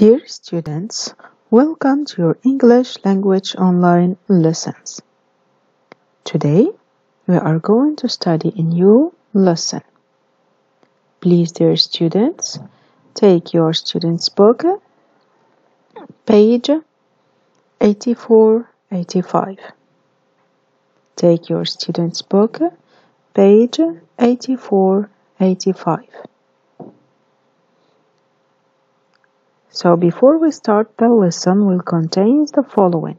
Dear students, welcome to your English language online lessons. Today, we are going to study a new lesson. Please, dear students, take your student's book, page 84-85. Take your student's book, page 84-85. So before we start, the lesson will contain the following.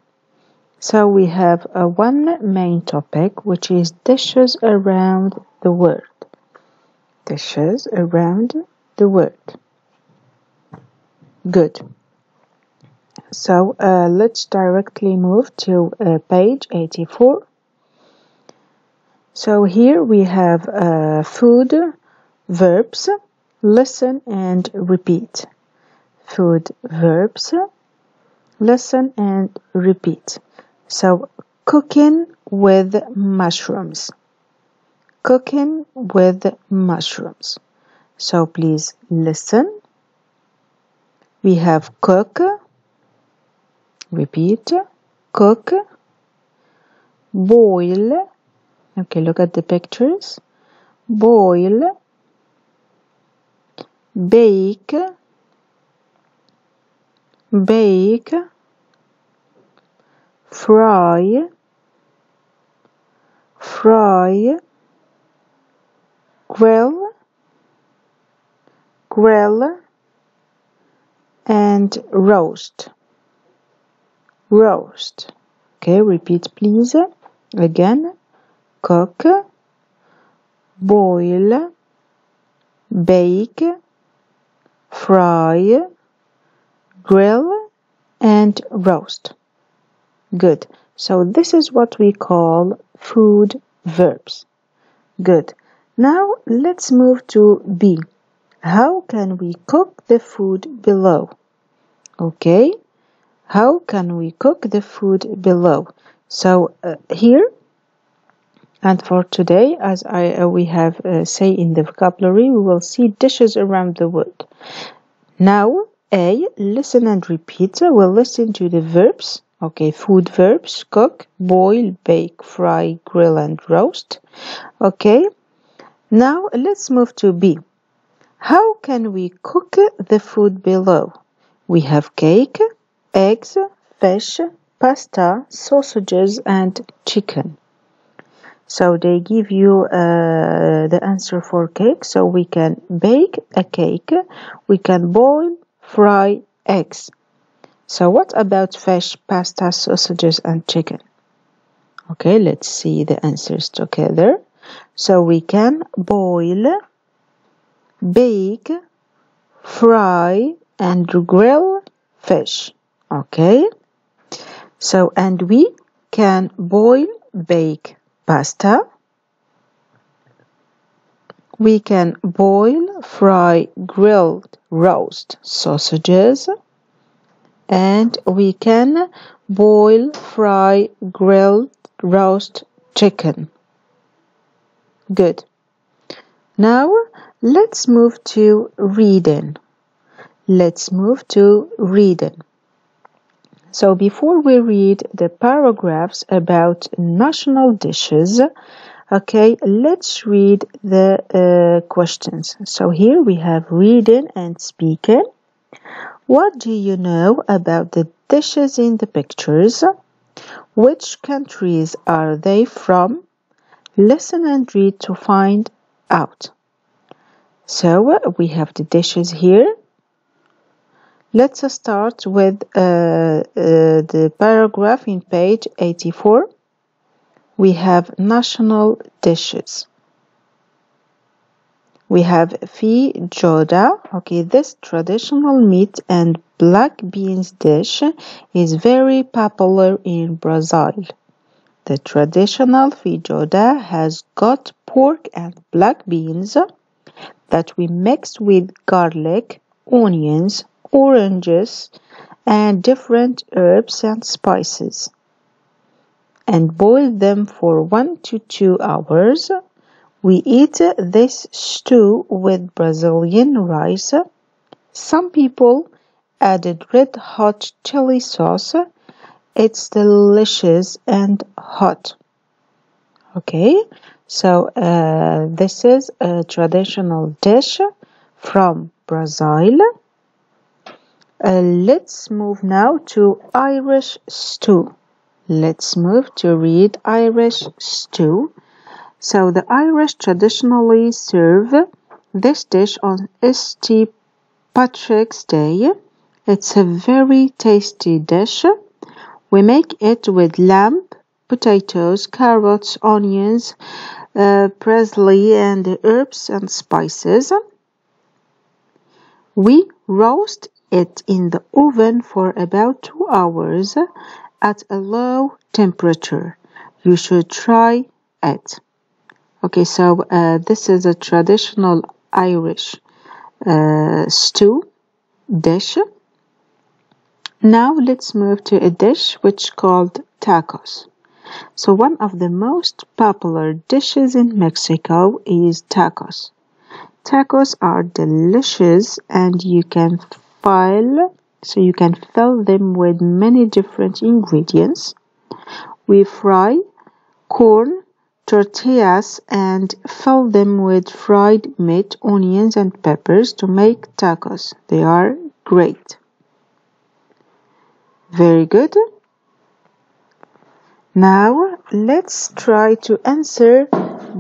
So we have one main topic, which is dishes around the world. Dishes around the world. Good. So let's directly move to page 84. So here we have food, verbs, listen and repeat. Food, verbs, listen and repeat. So, cooking with mushrooms. Cooking with mushrooms. So, please listen. We have cook. Repeat. Cook. Boil. Okay, look at the pictures. Boil. Bake. Bake, fry, grill, and roast. Roast. Okay, repeat please. Again, cook, boil, bake, fry, grill and roast. Good. So this is what we call food verbs. Good. Now let's move to B. How can we cook the food below? Okay. How can we cook the food below? So here and for today, as we have say in the vocabulary, we will see dishes around the world. Now A, listen and repeat. We'll listen to the verbs. Okay, food verbs, cook, boil, bake, fry, grill, and roast. Okay, now let's move to B. How can we cook the food below? We have cake, eggs, fish, pasta, sausages, and chicken. So they give you the answer for cake. So we can bake a cake, we can boil, fry, eggs. So what about fish, pasta, sausages, and chicken? Okay, let's see the answers together. So we can boil, bake, fry, and grill fish. Okay. So, and we can boil, bake pasta. We can boil, fry, grill, roast sausages. And we can boil, fry, grill, roast chicken. Good. Now, let's move to reading. Let's move to reading. So before we read the paragraphs about national dishes, okay, let's read the questions. So here we have reading and speaking. What do you know about the dishes in the pictures? Which countries are they from? Listen and read to find out. So we have the dishes here. Let's start with the paragraph in page 84. We have national dishes. We have feijoada. Okay, this traditional meat and black beans dish is very popular in Brazil. The traditional feijoada has got pork and black beans that we mix with garlic, onions, oranges, and different herbs and spices, and boil them for 1 to 2 hours. We eat this stew with Brazilian rice. Some people added red hot chili sauce. It's delicious and hot. Okay, so this is a traditional dish from Brazil. Let's move now to Irish stew. Let's move to read Irish stew. So the Irish traditionally serve this dish on St. Patrick's Day. It's a very tasty dish. We make it with lamb, potatoes, carrots, onions, parsley, and herbs and spices. We roast it in the oven for about 2 hours at a low temperature. You should try it. Okay, so this is a traditional Irish stew dish. Now let's move to a dish which is called tacos. So one of the most popular dishes in Mexico is tacos. Tacos are delicious and you can fill them with many different ingredients. We fry corn, tortillas and fill them with fried meat, onions and peppers to make tacos. They are great. Very good. Now let's try to answer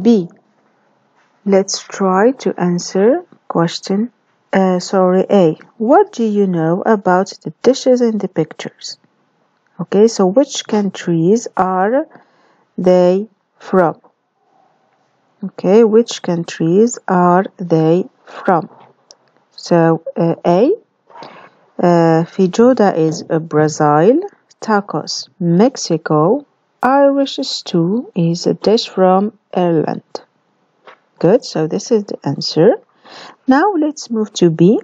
B. Let's try to answer question A. What do you know about the dishes in the pictures? Okay, so which countries are they from? Okay, which countries are they from? So A. Feijoada is Brazil, tacos Mexico, Irish stew is a dish from Ireland. Good, so this is the answer. Now let's move to B.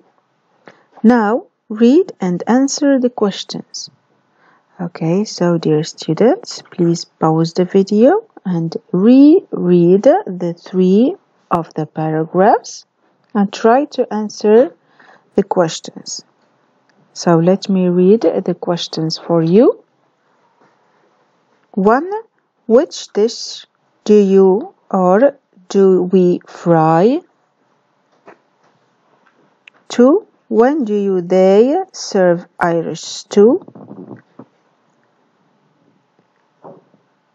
Now read and answer the questions. Okay, so dear students, please pause the video and reread the 3 of the paragraphs and try to answer the questions. So let me read the questions for you. 1. Which dish do you or do we fry? 2. When do they serve Irish stew?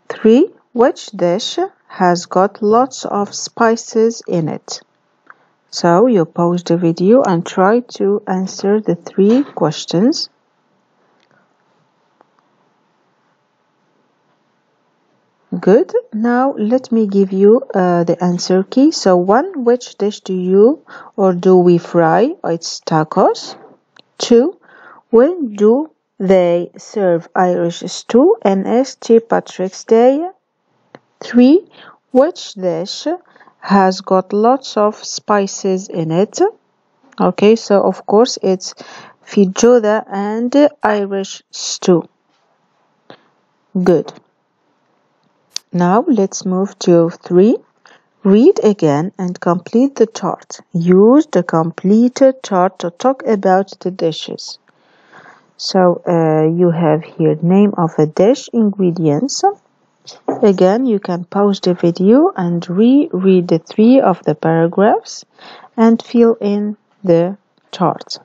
3. Which dish has got lots of spices in it? So you pause the video and try to answer the 3 questions. Good. Now let me give you the answer key. So 1. Which dish do you or do we fry? It's tacos. 2. When do they serve Irish stew on St. Patrick's Day? 3. Which dish has got lots of spices in it? Okay, so of course it's feijoada and Irish stew. Good. Now let's move to 3. Read again and complete the chart. Use the completed chart to talk about the dishes. So you have here name of a dish, ingredients. Again, you can pause the video and reread the 3 of the paragraphs and fill in the chart.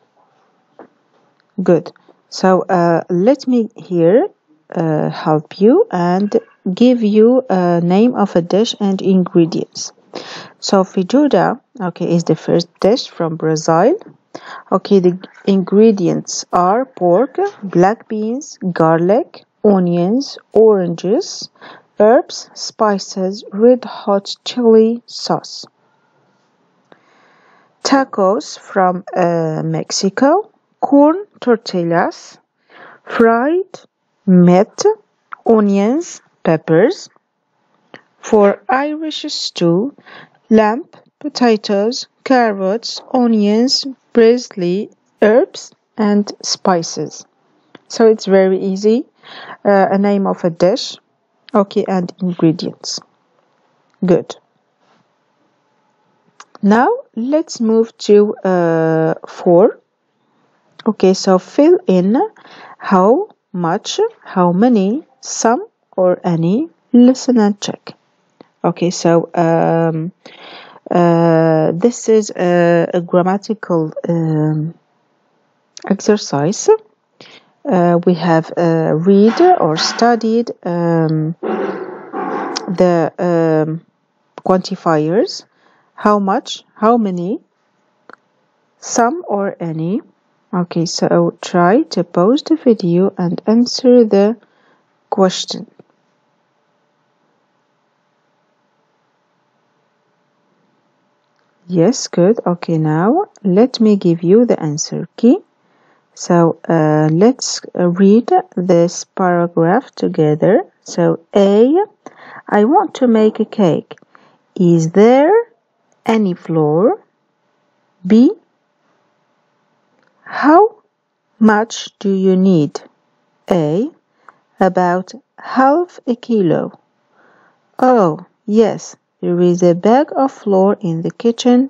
Good. So let me here help you and give you a name of a dish and ingredients. So feijoada, okay, is the first dish from Brazil. Okay, the ingredients are pork, black beans, garlic, onions, oranges, herbs, spices, red hot chili sauce. Tacos from Mexico, corn tortillas, fried meat, onions, peppers. For Irish stew, lamb, potatoes, carrots, onions, parsley, herbs, and spices. So it's very easy. A name of a dish. Okay, and ingredients. Good. Now let's move to 4. Okay, so fill in how much, how many, some or any. Listen and check. Okay, so this is a grammatical exercise. We have read or studied the quantifiers: how much, how many, some or any. Okay, so try to pause the video and answer the question. Yes, good. Okay, now let me give you the answer key. So let's read this paragraph together. So A, I want to make a cake. Is there any flour? B, how much do you need? A, about half a kilo. Oh, yes, there is a bag of flour in the kitchen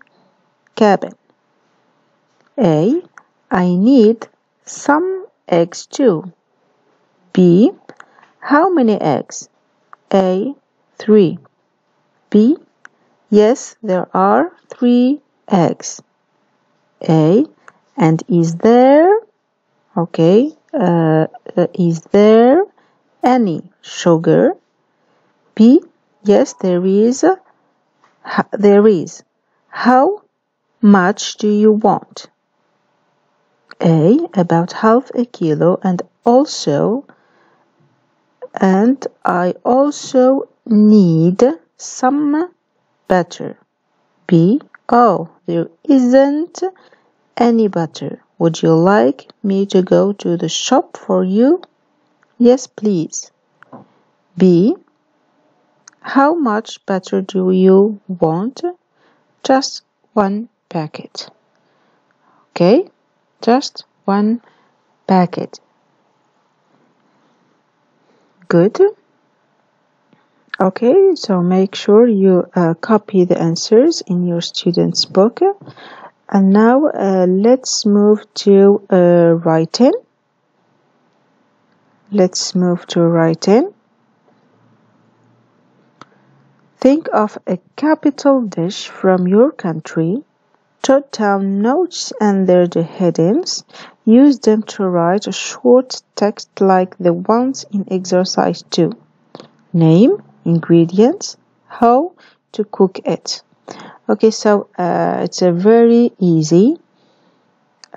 cabin. A, I need some eggs too. B, how many eggs? A, 3. B, yes, there are 3 eggs. A, and is there, okay, is there any sugar? B, yes, there is. How much do you want? A, about half a kilo, and I also need some butter. B, oh, there isn't any butter. Would you like me to go to the shop for you? Yes, please. B, how much butter do you want? Just 1 packet. Okay, just 1 packet. Good. Okay, so make sure you copy the answers in your student's book. And now let's move to writing. Let's move to writing. Think of a capital dish from your country. Jot down notes under the headings. Use them to write a short text like the ones in exercise 2. Name, ingredients, how to cook it. Okay, so it's a very easy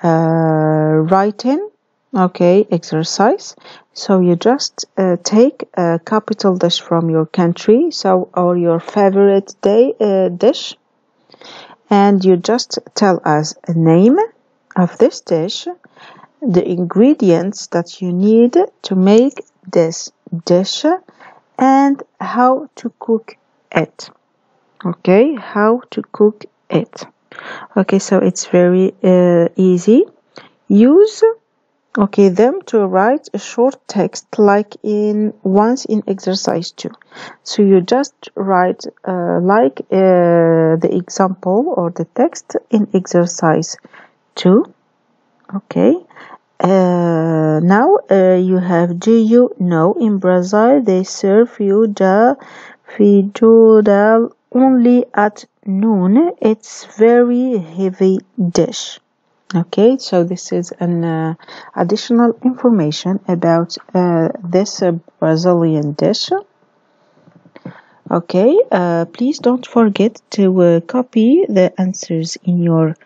writing, okay, exercise. So you just take a capital dish from your country, or your favorite dish, and you just tell us a name of this dish, the ingredients that you need to make this dish, and how to cook it. Okay, how to cook it. Okay, so it's very easy. Use them to write a short text like once in exercise 2. So you just write like the example or the text in exercise 2. Okay. Now you have, do you know in Brazil they serve you the feijoada only at noon? It's very heavy dish. Okay, so this is an additional information about this Brazilian dish. Okay, please don't forget to copy the answers in your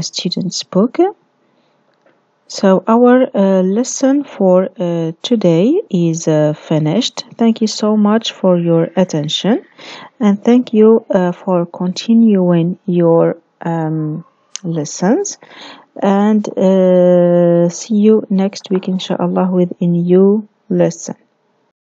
student's book. So our lesson for today is finished. Thank you so much for your attention, and thank you for continuing your lessons, and see you next week inshallah with a new lesson.